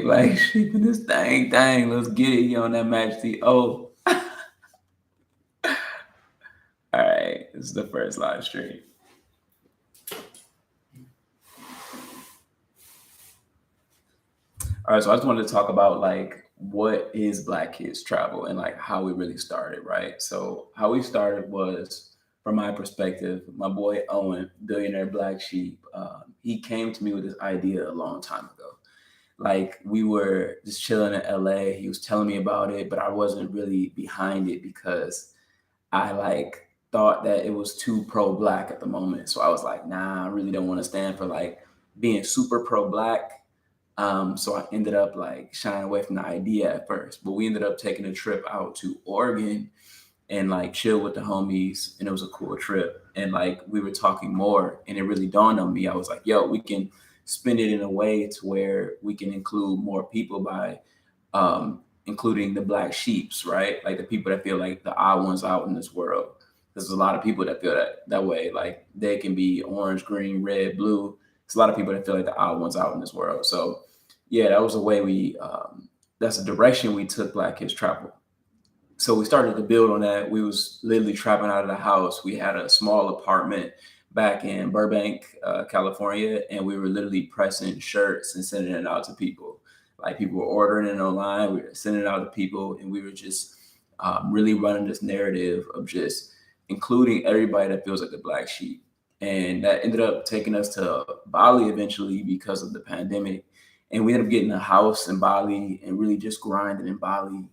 Like sheeping this thing, dang, let's get it. You on that Majesty. Oh, all right. This is the first live stream. All right, so I just wanted to talk about like what is Black Kids Travel and like how we really started, right? So how we started was, from my perspective, my boy Owen, billionaire black sheep, he came to me with this idea a long time ago. Like we were just chilling in LA. He was telling me about it, but I wasn't really behind it because I like thought that it was too pro black at the moment. So I was like, nah, I really don't want to stand for like being super pro black. So I ended up like shying away from the idea at first, but we ended up taking a trip out to Oregon and like chill with the homies, and it was a cool trip. And like we were talking more, and it really dawned on me. I was like, yo, we can spin it in a way to where we can include more people by including the black sheeps, right? Like the people that feel like the odd ones out in this world. There's a lot of people that feel that way. Like they can be orange, green, red, blue. There's a lot of people that feel like the odd ones out in this world. So yeah, that was the way that's the direction we took Black Kids Travel. So we started to build on that. We was literally traveling out of the house. We had a small apartment back in Burbank, California, and we were literally pressing shirts and sending it out to people. Like people were ordering it online, we were sending it out to people, and we were just really running this narrative of just including everybody that feels like the black sheep. And that ended up taking us to Bali eventually because of the pandemic. And we ended up getting a house in Bali and really just grinding in Bali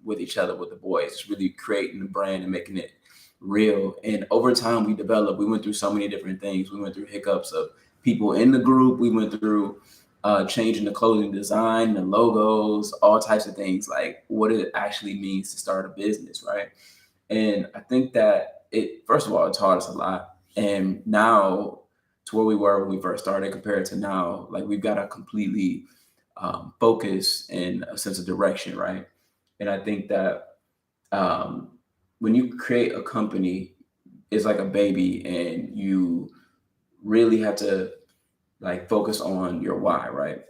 with each other, with the boys, just really creating the brand and making it real. And over time, we went through so many different things. We went through hiccups of people in the group. We went through changing the clothing design, the logos, all types of things, like what it actually means to start a business, right? And I think that first of all, it taught us a lot. And now, to where we were when we first started compared to now, like we've got a completely focus and a sense of direction, right? And I think that um, when you create a company, it's like a baby, and you really have to like focus on your why, right?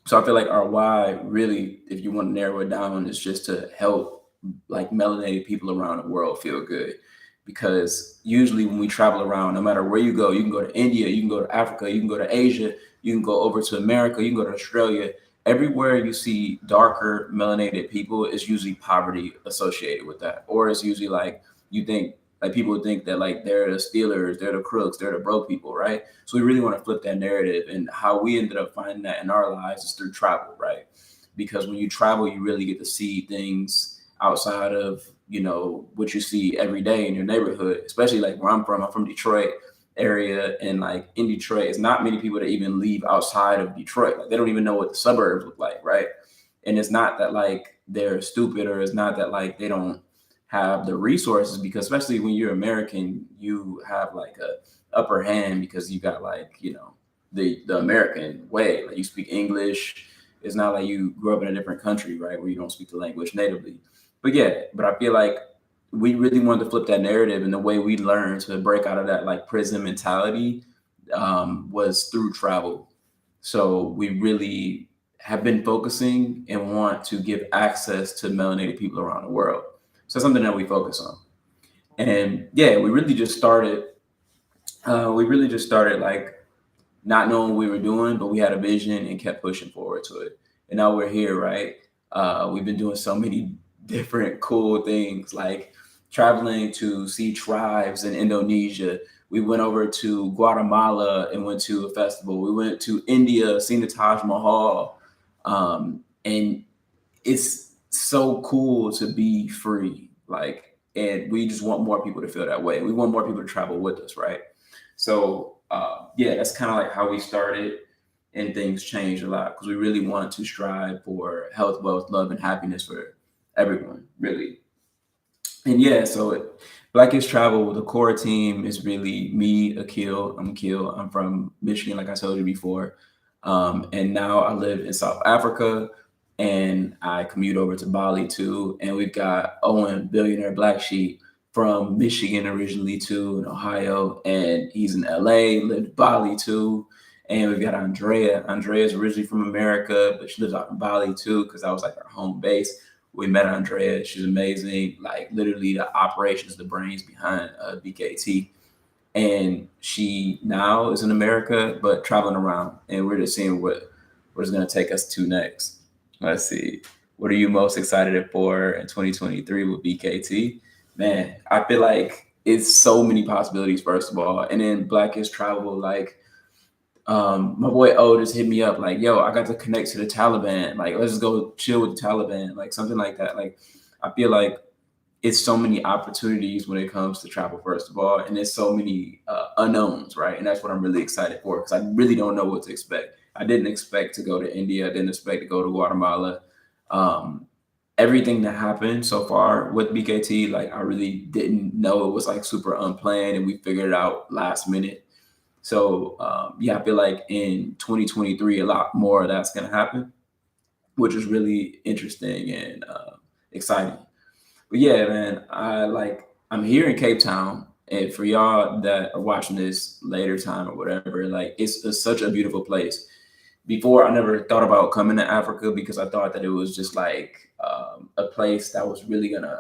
So I feel like our why really, if you want to narrow it down, is just to help like melanated people around the world feel good. Because usually when we travel around, no matter where you can go to India, you can go to Africa, you can go to Asia, you can go over to America, you can go to Australia. Everywhere you see darker melanated people, is usually poverty associated with that, or it's usually like you think like people think that like they're the stealers, they're the crooks, they're the broke people, right? So we really want to flip that narrative, and how we ended up finding that in our lives is through travel, right? Because when you travel, you really get to see things outside of what you see every day in your neighborhood, especially like where I'm from. I'm from Detroit area, and like in Detroit, it's not many people that even leave outside of Detroit. Like they don't even know what the suburbs look like, right? And it's not that like they're stupid, or it's not that like they don't have the resources, because especially when you're American, you have like a upper hand because you got like the American way. Like you speak English. It's not like you grew up in a different country, right, where you don't speak the language natively. But yeah, but I feel like we really wanted to flip that narrative, and the way we learned to break out of that like prison mentality was through travel. So we really have been focusing and want to give access to melanated people around the world. So that's something that we focus on. And yeah, we really just started like not knowing what we were doing, but we had a vision and kept pushing forward to it. And now we're here, right? We've been doing so many different cool things, like traveling to see tribes in Indonesia. We went over to Guatemala and went to a festival. We went to India, seen the Taj Mahal. And it's so cool to be free. Like, and we just want more people to feel that way. We want more people to travel with us, right? So yeah, that's kind of like how we started, and things changed a lot because we really wanted to strive for health, wealth, love, and happiness for everyone, really. And yeah, so Black Kids Travel, the core team is really me, Akil. I'm Akil. I'm from Michigan, like I told you before. And now I live in South Africa, and I commute over to Bali too. And we've got Owen, billionaire black sheep from Michigan originally too, in Ohio. And he's in LA, lived Bali too. And we've got Andrea. Andrea is originally from America, but she lives out in Bali too, because that was like our home base. We met Andrea. She's amazing. Like literally the operations, the brains behind BKT. And she now is in America, but traveling around. And we're just seeing what is going to take us to next. Let's see. What are you most excited for in 2023 with BKT? Man, I feel like it's so many possibilities, first of all. And then Blackish Travel, like my boy O just hit me up like, yo, I got to connect to the Taliban. Like, let's just go chill with the Taliban, like something like that. Like, I feel like it's so many opportunities when it comes to travel, first of all, and there's so many unknowns, right? And that's what I'm really excited for because I really don't know what to expect. I didn't expect to go to India. I didn't expect to go to Guatemala. Um, Everything that happened so far with BKT, like I really didn't know. It was like super unplanned, and we figured it out last minute. So yeah, I feel like in 2023, a lot more of that's gonna happen, which is really interesting and exciting. But yeah, man, I'm here in Cape Town, and for y'all that are watching this later time or whatever, like it's such a beautiful place. Before, I never thought about coming to Africa because I thought that it was just like a place that was really gonna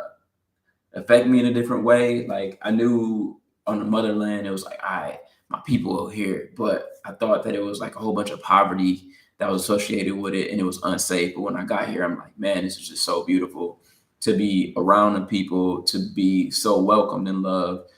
affect me in a different way. Like I knew on the motherland, it was like, I my people are here, but I thought that it was like a whole bunch of poverty that was associated with it, and it was unsafe. But when I got here, I'm like, man, this is just so beautiful to be around the people, to be so welcomed and loved.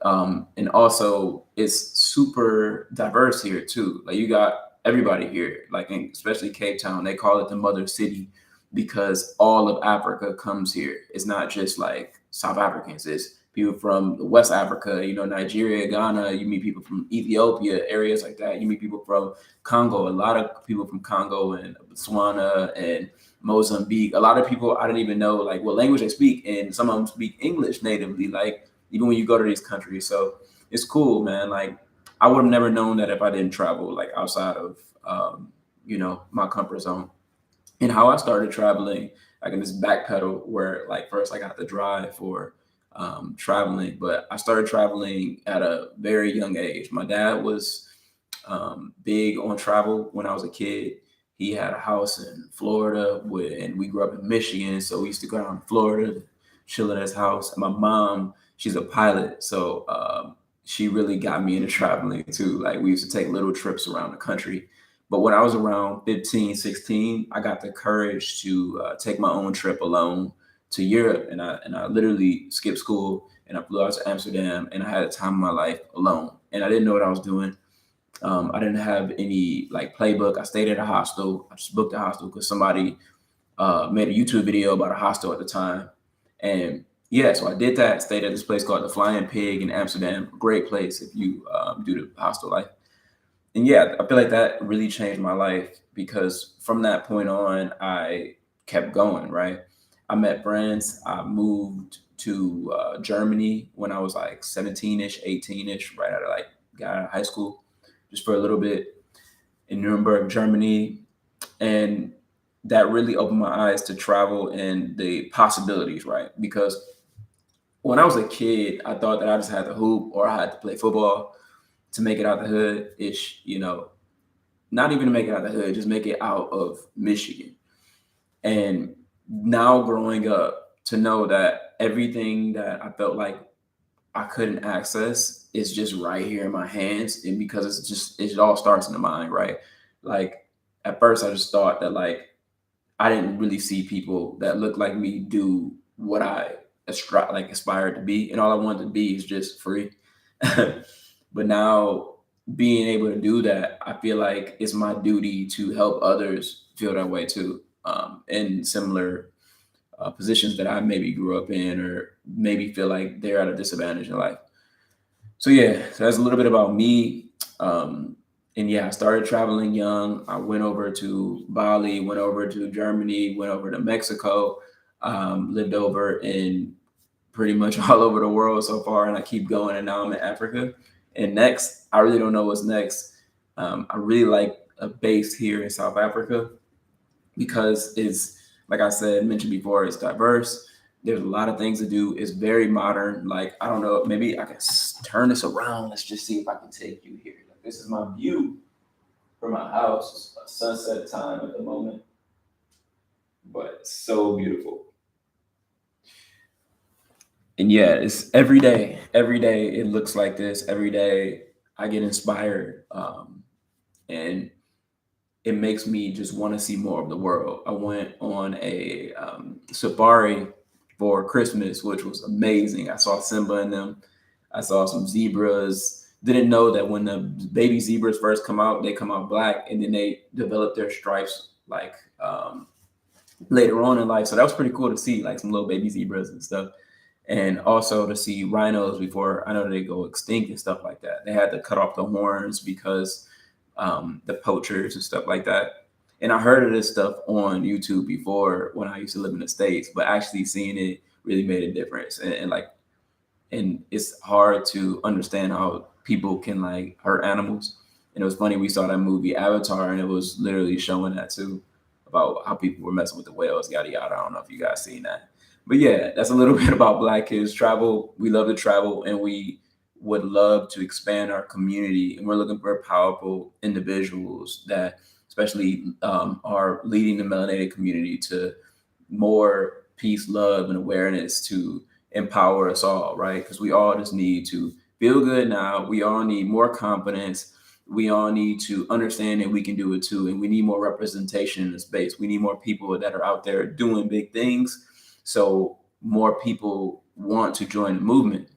And also, it's super diverse here too. Like you got everybody here, like especially Cape Town. They call it the mother city because all of Africa comes here. It's not just like South Africans. It's people from West Africa, Nigeria, Ghana. You meet people from Ethiopia, areas like that. You meet people from Congo. A lot of people from Congo and Botswana and Mozambique. A lot of people I didn't even know like what language they speak, and some of them speak English natively. Like even when you go to these countries, so it's cool, man. Like I would have never known that if I didn't travel like outside of my comfort zone. And how I started traveling, like in this backpedal where like first I got the drive for traveling, but I started traveling at a very young age. My dad was big on travel when I was a kid. He had a house in Florida and we grew up in Michigan. So we used to go down to Florida, to chill at his house. And my mom, she's a pilot. So she really got me into traveling too. Like we used to take little trips around the country. But when I was around 15, 16, I got the courage to take my own trip alone to Europe. And I literally skipped school and I flew out to Amsterdam and I had a time of my life alone. And I didn't know what I was doing. I didn't have any like playbook. I stayed at a hostel. I just booked a hostel because somebody made a YouTube video about a hostel at the time. And yeah, so I did that. Stayed at this place called the Flying Pig in Amsterdam. Great place if you do the hostel life. And yeah, I feel like that really changed my life because from that point on, I kept going, right? I met friends. I moved to Germany when I was like 17-ish, 18-ish, right out of like got out of high school, just for a little bit in Nuremberg, Germany. And that really opened my eyes to travel and the possibilities, right? Because when I was a kid, I thought that I just had to hoop or I had to play football to make it out the hood ish, not even to make it out the hood, just make it out of Michigan. And now growing up to know that everything that I felt like I couldn't access is just right here in my hands. And because it all starts in the mind, right? Like at first I just thought that like I didn't really see people that look like me do what I aspired to be. And all I wanted to be is just free. But now being able to do that, I feel like it's my duty to help others feel that way too, in similar positions that I maybe grew up in, or maybe feel like they're at a disadvantage in life. So yeah, so that's a little bit about me. And yeah, I started traveling young. I went over to Bali, went over to Germany, went over to Mexico, lived over in pretty much all over the world so far, and I keep going. And now I'm in Africa. And next, I really don't know what's next. I really like a base here in South Africa because it's, like I said, mentioned before, it's diverse. There's a lot of things to do. It's very modern. Like, I don't know, maybe I can turn this around. Let's just see if I can take you here. Like, this is my view. from my house. It's sunset time at the moment, but so beautiful. And yeah, it's every day. Every day it looks like this. Every day I get inspired, and it makes me just want to see more of the world. I went on a safari for Christmas, which was amazing. I saw Simba in them. I saw some zebras. Didn't know that when the baby zebras first come out, they come out black, and then they develop their stripes like later on in life. So that was pretty cool to see, like some little baby zebras and stuff. And also to see rhinos before I know they go extinct and stuff like that. They had to cut off the horns because the poachers and stuff like that. And I heard of this stuff on YouTube before when I used to live in the States, but actually seeing it really made a difference. And it's hard to understand how people can like hurt animals. And it was funny, we saw that movie Avatar, and it was literally showing that too, about how people were messing with the whales, yada yada. I don't know if you guys seen that. But yeah, that's a little bit about Black Kids Travel. We love to travel, and we would love to expand our community. And we're looking for powerful individuals that especially are leading the melanated community to more peace, love, and awareness to empower us all, right? Because we all just need to feel good now. We all need more confidence. We all need to understand that we can do it too. And we need more representation in the space. We need more people that are out there doing big things. So more people want to join the movement.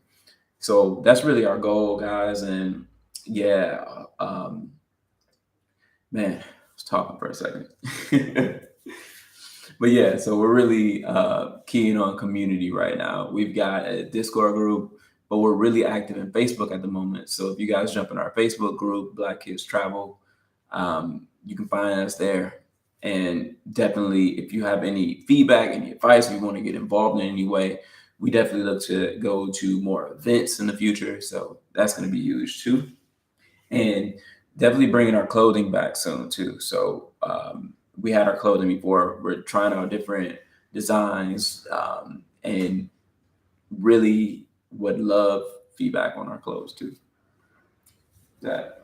So that's really our goal, guys. And yeah, man, I was talking for a second. But yeah, so we're really keying on community right now. We've got a Discord group, but we're really active in Facebook at the moment. So if you guys jump in our Facebook group, Black Kids Travel, you can find us there. And definitely, if you have any feedback, any advice, if you want to get involved in any way, we definitely look to go to more events in the future. So that's going to be huge too. And definitely bringing our clothing back soon too. So we had our clothing before. We're trying out different designs, and really would love feedback on our clothes too. That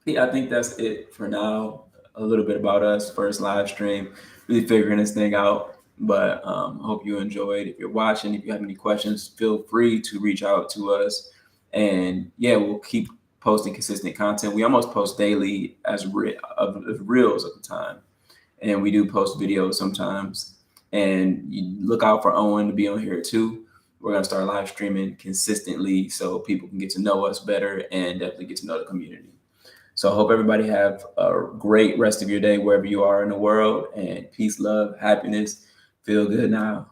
Yeah, I think that's it for now. A little bit about us, first live stream, really figuring this thing out. But hope you enjoyed. If you're watching, if you have any questions, feel free to reach out to us. And yeah, we'll keep posting consistent content. We almost post daily as of reels at the time, and we do post videos sometimes. And you look out for Owen to be on here too. We're gonna start live streaming consistently so people can get to know us better and definitely get to know the community. So I hope everybody have a great rest of your day wherever you are in the world, and peace, love, happiness. Feel good now.